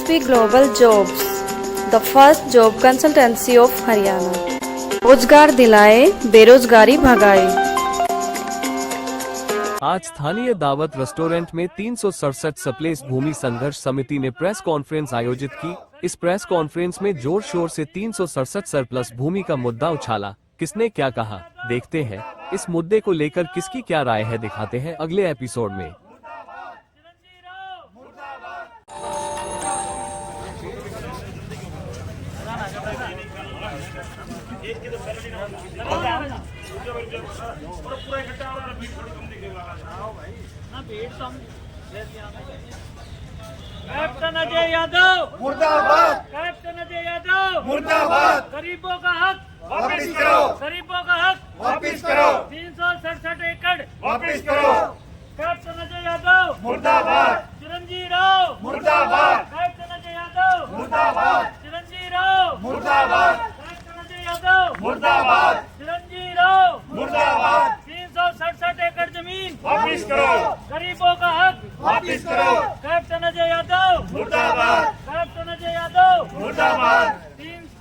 SSP Global Jobs, the first job consultancy of Haryana. रोजगार दिलाए, बेरोजगारी भगाए। आज स्थानीय दावत रेस्टोरेंट में 367 सप्लेस भूमि संघर्ष समिति ने प्रेस कॉन्फ्रेंस आयोजित की। इस प्रेस कॉन्फ्रेंस में जोर शोर से 367 सरप्लस भूमि का मुद्दा उछाला। किसने क्या कहा, देखते हैं। इस मुद्दे को लेकर किसकी क्या राय है, दिखाते हैं अगले एपिसोड में। कैप्टन अजय यादव मुर्दाबाद। कैप्टन अजय यादव मुर्दाबाद। गरीबों का हक वापिस करो। गरीबों का हक वापिस करो। 367 एकड़ वापिस करो। कैप्टन अजय यादव मुर्दाबाद। चिरंजीवी राव मुर्दाबाद। कैप्टन अजय यादव मुर्दाबाद। चिरंजीवी राव मुर्दाबाद। कैप्टन अजय यादव मुर्दाबाद। चिरंजीवी राव मुर्दाबाद। 367 एकड़ जमीन वापिस करो। गरीबों का हक वापिस करो। कैप्टन अजय यादव मुर्दाबाद। कैप्टन अजय यादव मुर्दाबाद।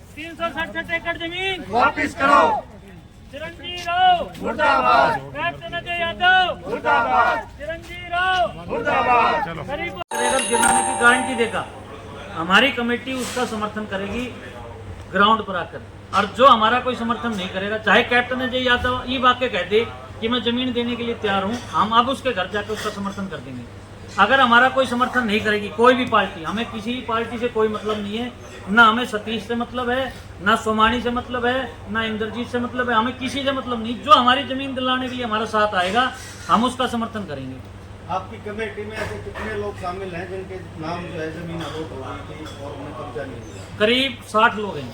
367 एकड़ जमीन वापिस करो। चिरंजीवी राव मुर्दाबाद। कैप्टन अजय यादव मुर्दाबाद। चिरंजीवी राव मुर्दाबाद। गरीबों गिराने की गारंटी देगा, हमारी कमेटी उसका समर्थन करेगी ग्राउंड पर आकर। और जो हमारा कोई समर्थन नहीं करेगा, चाहे कैप्टन अजय यादव ये वाक्य कह दे कि मैं जमीन देने के लिए तैयार हूं, हम अब उसके घर जाकर उसका समर्थन कर देंगे। अगर हमारा कोई समर्थन नहीं करेगी कोई भी पार्टी, हमें किसी पार्टी से कोई मतलब नहीं है, ना हमें सतीश से मतलब है, ना सोमानी से मतलब है, ना इंद्रजीत से मतलब है, हमें किसी से मतलब नहीं। जो हमारी जमीन दिलाने के लिए हमारा साथ आएगा हम उसका समर्थन करेंगे। आपकी कमेटी में ऐसे कितने लोग शामिल हैं जिनके नाम जो है जमीन अलॉट हो गई थी और उन्हें कब्जा नहीं मिला? करीब 60 लोग हैं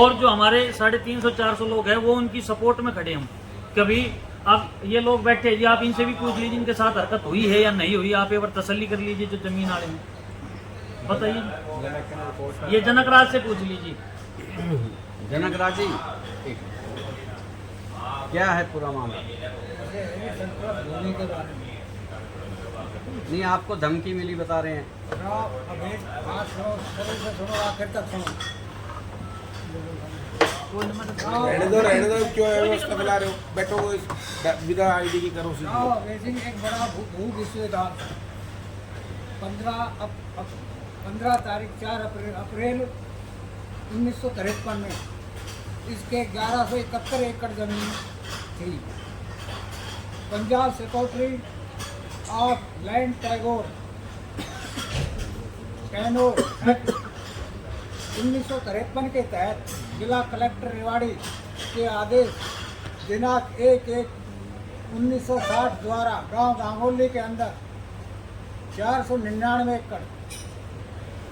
और जो हमारे 350-400 लोग हैं वो उनकी सपोर्ट में खड़े हम। कभी अब ये लोग बैठे जी, आप इनसे भी पूछ लीजिए इनके साथ हरकत हुई है या नहीं हुई, आप एक बार तसल्ली कर लीजिए। जो जमीन वाले हैं बताइए, ये जनकराज से पूछ लीजिए। जनकराज जी, क्या है पूरा मामला? नहीं, आपको धमकी मिली बता रहे हैं। रहने दो, क्यों व्यवस्था फैला रहे हो? बैठो, विदा आईडी की करो बेसिंग एक बड़ा भू विश्वविद्यालय 15 तारीख 4 अप्रैल 1953 में इसके 1171 एकड़ जमीन थी। पंजाब सेक्रेटरी ऑफ लैंड टैगोर कैनोर एक्ट 1953 के तहत जिला कलेक्टर रेवाड़ी के आदेश दिनांक 1/1/1960 द्वारा गांव गांगोली के अंदर 499 एकड़,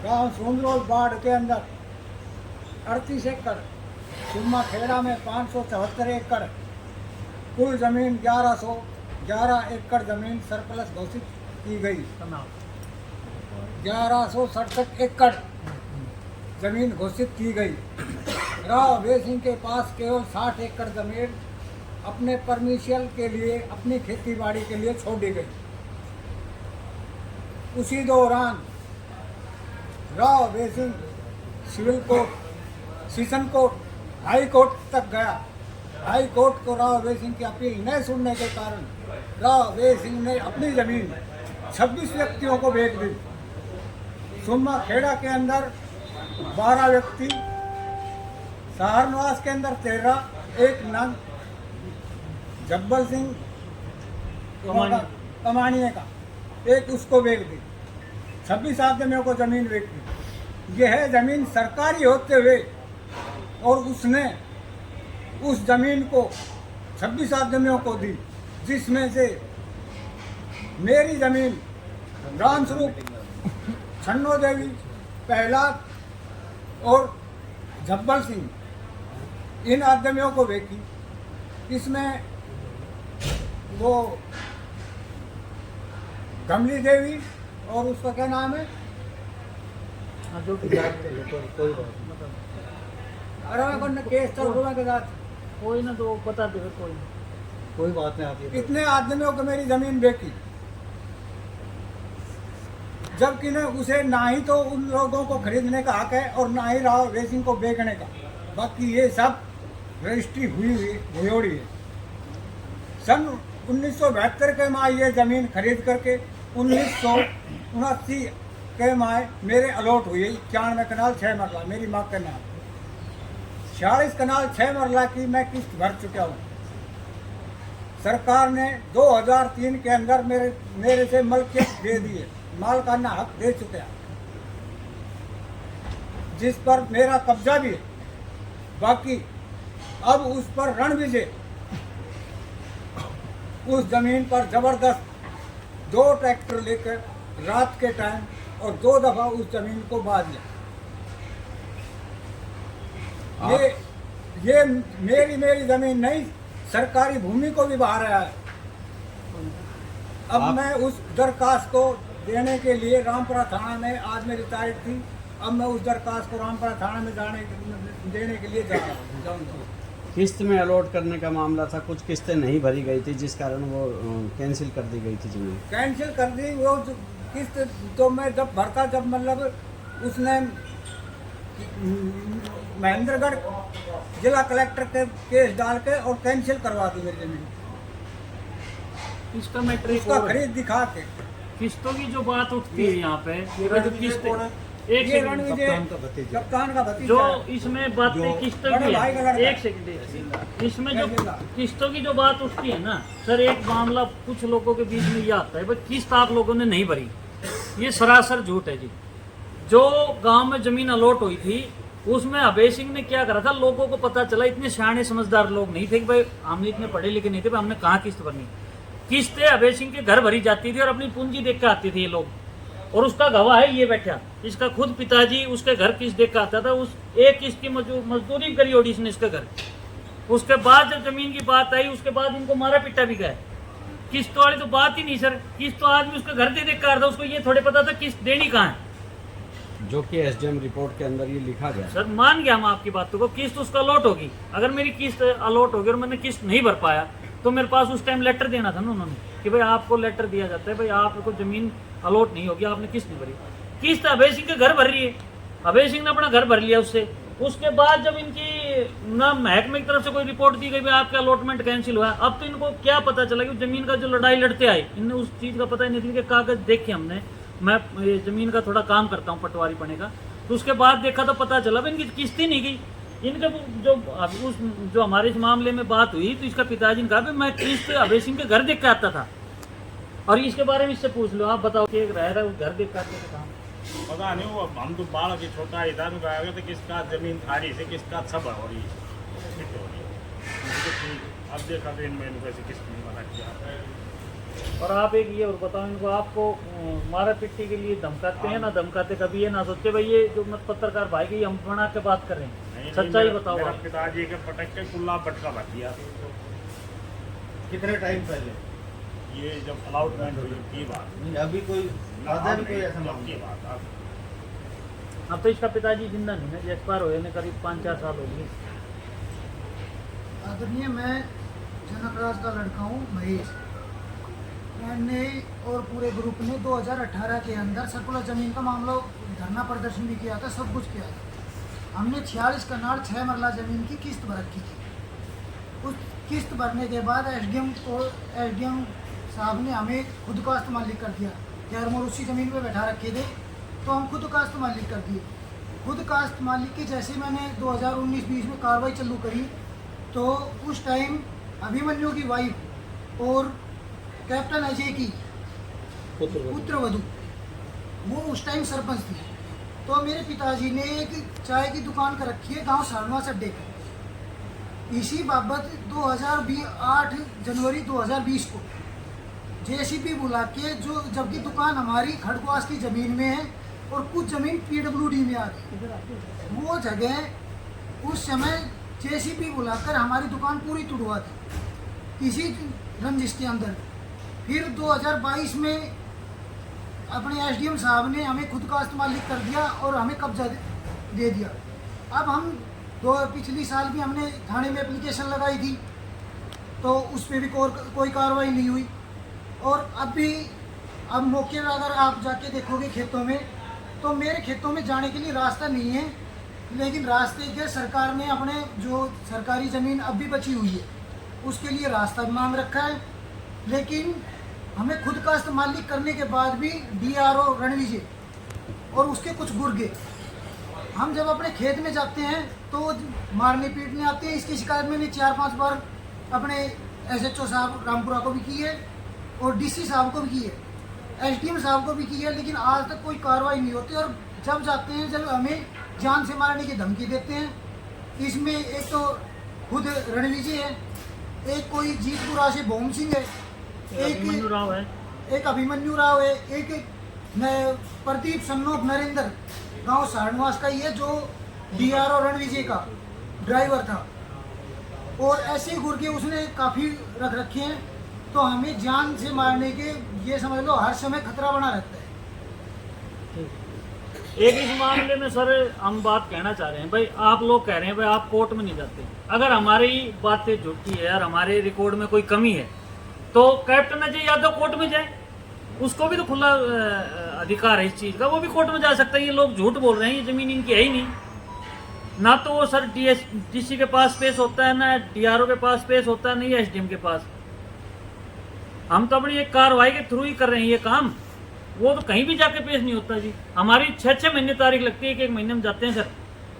गांव सुंदरोल बाढ़ के अंदर 38 एकड़, सुरमा खेड़ा में 574 एकड़, कुल जमीन 1111 एकड़ जमीन सरप्लस घोषित की गई। 1167 एकड़ जमीन घोषित की गई। राव अभय सिंह के पास केवल 60 एकड़ जमीन अपने परमिशन के लिए, अपनी खेती बाड़ी के लिए छोड़ दी गई। उसी दौरान Rao Abhay Singh civil court, session court, high court तक गया। हाई कोर्ट को राव अभय सिंह की अपील न सुनने के कारण राव अभय सिंह ने अपनी जमीन 26 व्यक्तियों को बेच दी। सुरमा खेड़ा के अंदर 12 व्यक्ति, सहारनवास के अंदर 13, एक नंग जब्बल सिंह कमानिए का एक, उसको बेच दी। 26 आदमियों को जमीन बेच दी। यह है जमीन सरकारी होते हुए और उसने उस जमीन को 26 आदमियों को दी, जिसमें से मेरी जमीन राम स्वरूप, छन्नो देवी, पहलाद और जब्बल सिंह, इन आदमियों को बेची। इसमें वो गमली देवी और उसका क्या नाम है, अरे मैं केस चल रहा के साथ कोई ना, तो बता दे कोई बात नहीं आती। इतने आदमियों को मेरी जमीन बेची। जबकि न उसे ना ही तो उन लोगों को खरीदने का हक है और ना ही राव रेसिंग को बेचने का। बाकी ये सब रजिस्ट्री हुई भुयोड़ी है। सन 1972 के माह ये ज़मीन खरीद करके 1979 के माह मेरे अलॉट हुई 91 कनाल 6 मरला मेरी माँ के नाम। 46 कनाल 6 मरला की मैं किस्त भर चुका हूँ। सरकार ने 2003 के अंदर मेरे से मलकियत दे दी है, मालकाना हक दे चुके हैं, जिस पर मेरा कब्जा भी है। बाकी अब उस पर रणविजय उस जमीन पर जबरदस्त 2 ट्रैक्टर लेकर रात के टाइम और 2 दफा उस जमीन को बांध लिया। ये मेरी जमीन नहीं, सरकारी भूमि को भी बहा रहा है। अब मैं उस दरखास्त को देने के लिए रामपुरा थाना में, आज मेरी तारीख थी, अब मैं उस दरखास्त को रामपुरा थाना में देने के लिए जाऊंगा। किस्त में अलॉट करने का मामला था, कुछ किस्तें नहीं भरी गई थी जिस कारण वो कैंसिल कर दी गई थी जमीन। कैंसिल कर दी वो किस्त। तो मैं जब भरता, जब मतलब उसने महेंद्रगढ़ जिला कलेक्टर के केस डाल के और कैंसिल करवा दी मेरी जमीन। इसका मैटर उसका खरीद दिखा के किस्तों की जो बात उठती है यहाँ पे, जो किस्त एक ये सेकंड, कप्तान का भतीजा जो है। इसमें बातें किस्तों बड़े की भाई का लड़का। है, एक सेकंड, इसमें जो किस्तों की जो बात उठती है ना सर, एक मामला कुछ लोगों के बीच में ये आता है, भाई किस्त आप लोगों ने नहीं भरी, ये सरासर झूठ है जी। जो गांव में जमीन अलॉट हुई थी उसमें अभय सिंह ने क्या करा था, लोगों को पता चला, इतने सियाने समझदार लोग नहीं थे कि भाई हम इतने पढ़े लिखे नहीं थे, भाई हमने कहाँ किस्त भरनी। किस्तें अभय सिंह के घर भरी जाती थी और अपनी पूंजी देख के आते थे ये लोग, और उसका गवाह है ये बैठा, इसका खुद पिताजी उसके घर किस्त देख के आता था। उस एक किस्त की मजदूरी करी ओडिस ने इसके घर। उसके बाद जब जमीन की बात आई उसके बाद इनको मारा पिटा भी गया। किस्त वाली तो बात ही नहीं सर, किस्त तो आदमी उसका घर दे देख कर था, उसको ये थोड़े पता था किस्त देनी कहाँ है। जो कि एसडीएम रिपोर्ट के अंदर ये लिखा गया। सर मान गया हम आपकी बातों को, किस्त उसका अलॉट होगी। अगर मेरी किस्त अलॉट होगी और मैंने किस्त नहीं भर पाया तो मेरे पास उस टाइम लेटर देना था ना उन्होंने, कि भाई आपको लेटर दिया जाता है, भाई आपको जमीन अलॉट नहीं होगी, आपने किस्त नहीं भरी। किस्त अभय सिंह के घर भर रही है, अभय सिंह ने अपना घर भर लिया उससे। उसके बाद जब इनकी ना महकमे की तरफ से कोई रिपोर्ट दी गई, भाई आपका अलॉटमेंट कैंसिल हुआ, अब तो इनको क्या पता चला कि जमीन का जो लड़ाई लड़ते आए, इनने उस चीज़ का पता ही नहीं था कि कागज देखे हमने, मैं ये जमीन का थोड़ा काम करता हूँ पटवारी पने का, तो उसके बाद देखा तो पता चला भाई इनकी किस्त ही नहीं गई। इनके जो अभी उस जो हमारे इस मामले में बात हुई तो इसका पिताजी ने कहा भाई मैं किस्त अभय सिंह के घर देख के आता था, और इसके बारे में इससे पूछ लो, आप बताओ कि रह रहा है घर देख के आते थे कहाँ? पता नहीं, वो हम तो बाल की छोटा ही था, तो कहा तो किसका जमीन थारी से किसका सब हो रही अब देखा तो इनमें वैसे किस्त नहीं बना किया। और आप एक ये और बताओ इनको, आपको मारा पिट्टी के लिए धमकाते हैं ना धमकाते, कभी ये ना सोचते भाई ये जो मत पत्रकार भाई की हम बना के बात कर रहे हैं, सच्चाई बताओ मेरा आप। पिताजी के पटक के कुल्ला बटका भर दिया। कितने टाइम पहले? ये जब अलाउटमेंट हुई की बात, नहीं, अभी कोई ताजा भी कोई ऐसा की मामला? बात अब तो इसका पिताजी जिंदा नहीं है, एक्सपायर हुए ने करीब 5-4 साल हो गए। आदरणीय, मैं जनकराज का लड़का हूँ महेश। मैंने और पूरे ग्रुप ने 2018 के अंदर सर्कुलर ज़मीन का मामला धरना प्रदर्शन भी किया था, सब कुछ किया था। हमने 46 कनाल 6 मरला ज़मीन की किस्त भर रखी थी। उस किस्त भरने के बाद एसडीएम साहब ने हमें खुद कास्त मालिक कर दिया। यार मोर उसी ज़मीन पे बैठा रखे थे तो हम खुद कास्त मालिक कर दिए। खुद कास्त मालिक की जैसे मैंने 2019-20 में कार्रवाई चालू करी तो उस टाइम अभिमन्यु की वाइफ और कैप्टन अजय की पुत्रवधू वो उस टाइम सरपंच थी। तो मेरे पिताजी ने एक चाय की दुकान कर रखी है गांव सारनवा अड्डे पर। इसी बाबत 8 जनवरी 2020 को जेसीबी बुला के, जो जबकि दुकान हमारी खड़गवास की ज़मीन में है और कुछ ज़मीन पीडब्ल्यूडी में आ गई, वो जगह उस समय जेसीबी बुलाकर हमारी दुकान पूरी तुड़वा दी इसी रंजिश के अंदर। फिर 2022 में अपने एसडीएम साहब ने हमें खुद कास्त मालिक कर दिया और हमें कब्जा दे दिया। अब हम पिछली साल भी हमने थाने में एप्लीकेशन लगाई थी तो उस पर भी कोई कार्रवाई नहीं हुई। और अब भी अब मौके पर अगर आप जाके देखोगे खेतों में, तो मेरे खेतों में जाने के लिए रास्ता नहीं है, लेकिन रास्ते के सरकार ने अपने जो सरकारी ज़मीन अब भी बची हुई है उसके लिए रास्ता भी मांग रखा है। लेकिन हमें खुद काश्त मालिक करने के बाद भी DRO रणविजय और उसके कुछ गुर्गे, हम जब अपने खेत में जाते हैं तो मारने पीटने आते हैं। इसकी शिकायत मैंने 4-5 बार अपने SHO साहब रामपुरा को भी की है और DC साहब को भी की है, SDM साहब को भी की है, लेकिन आज तक कोई कार्रवाई नहीं होती। और जब जाते हैं जब हमें जान से मारने की धमकी देते हैं। इसमें एक तो खुद रणविजय है, एक कोई जीतपुरा से भोम सिंह है, अभिमन्यु राव है, एक अभिमन्यु राव है, एक प्रदीप सन्नोफ नरेंद्र गांव सारनवास का ही है जो DRO रणविजय का ड्राइवर था। और ऐसे गुर्गे उसने काफ़ी रख रखे हैं, तो हमें जान से मारने के ये समझ लो हर समय खतरा बना रहता है। एक इस मामले में सर हम बात कहना चाह रहे हैं, भाई आप लोग कह रहे हैं भाई आप कोर्ट में नहीं जाते। अगर हमारी बातें झूठी है और हमारे रिकॉर्ड में कोई कमी है तो कैप्टन अजय यादव कोर्ट में जाए, उसको भी तो खुला अधिकार है इस चीज़ का, वो भी कोर्ट में जा सकता है। ये लोग झूठ बोल रहे हैं, ये ज़मीन इनकी है ही नहीं। ना तो वो सर DC के पास पेश होता है, ना DRO के पास पेश होता है, नहीं SDM के पास। हम तो अपनी एक कार्रवाई के थ्रू ही कर रहे हैं ये काम, वो तो कहीं भी जाके पेश नहीं होता जी। हमारी 6-6 महीने तारीख लगती है, 1-1 महीने में जाते हैं सर,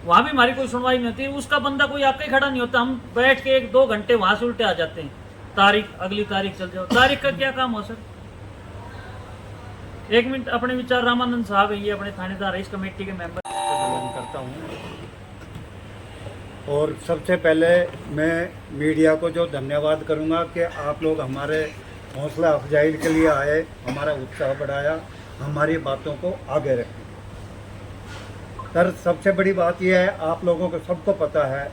वहाँ भी हमारी कोई सुनवाई नहीं होती। उसका बंदा कोई आके खड़ा नहीं होता, हम बैठ के 1-2 घंटे वहाँ से उल्टे आ जाते हैं, तारीख अगली तारीख चल जाओ। तारीख का क्या काम हो सर? 1 मिनट अपने विचार रामानंद साहब है, ये अपने थानेदार है, इस कमेटी के मेंबर करता हूँ। और सबसे पहले मैं मीडिया को जो धन्यवाद करूँगा कि आप लोग हमारे हौसला अफजाई के लिए आए, हमारा उत्साह बढ़ाया, हमारी बातों को आगे रखें। सर सबसे बड़ी बात यह है, आप लोगों को सबको पता है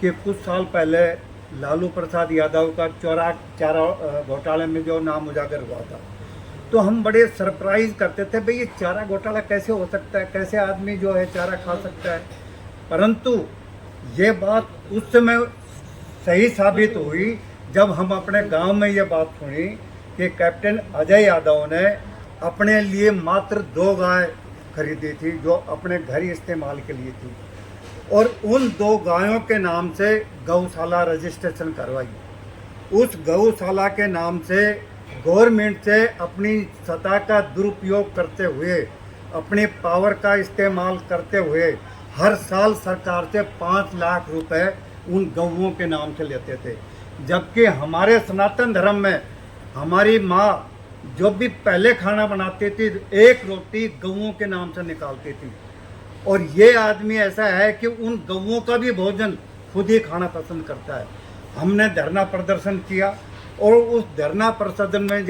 कि कुछ साल पहले लालू प्रसाद यादव का चारा घोटाले में जो नाम उजागर हुआ था, तो हम बड़े सरप्राइज करते थे, भाई ये चारा घोटाला कैसे हो सकता है, कैसे आदमी जो है चारा खा सकता है। परंतु ये बात उस समय सही साबित हुई जब हम अपने गांव में ये बात सुनी कि कैप्टन अजय यादव ने अपने लिए मात्र 2 गाय खरीदी थी जो अपने घर ही इस्तेमाल के लिए थी, और उन 2 गायों के नाम से गौशाला रजिस्ट्रेशन करवाई। उस गौशाला के नाम से गवर्नमेंट से अपनी सत्ता का दुरुपयोग करते हुए, अपनी पावर का इस्तेमाल करते हुए हर साल सरकार से 5 लाख रुपए उन गौओं के नाम से लेते थे। जबकि हमारे सनातन धर्म में हमारी माँ जो भी पहले खाना बनाती थी 1 रोटी गौओं के नाम से निकालती थी, और ये आदमी ऐसा है कि उन गौओं का भी भोजन खुद ही खाना पसंद करता है। हमने धरना प्रदर्शन किया और उस धरना प्रदर्शन में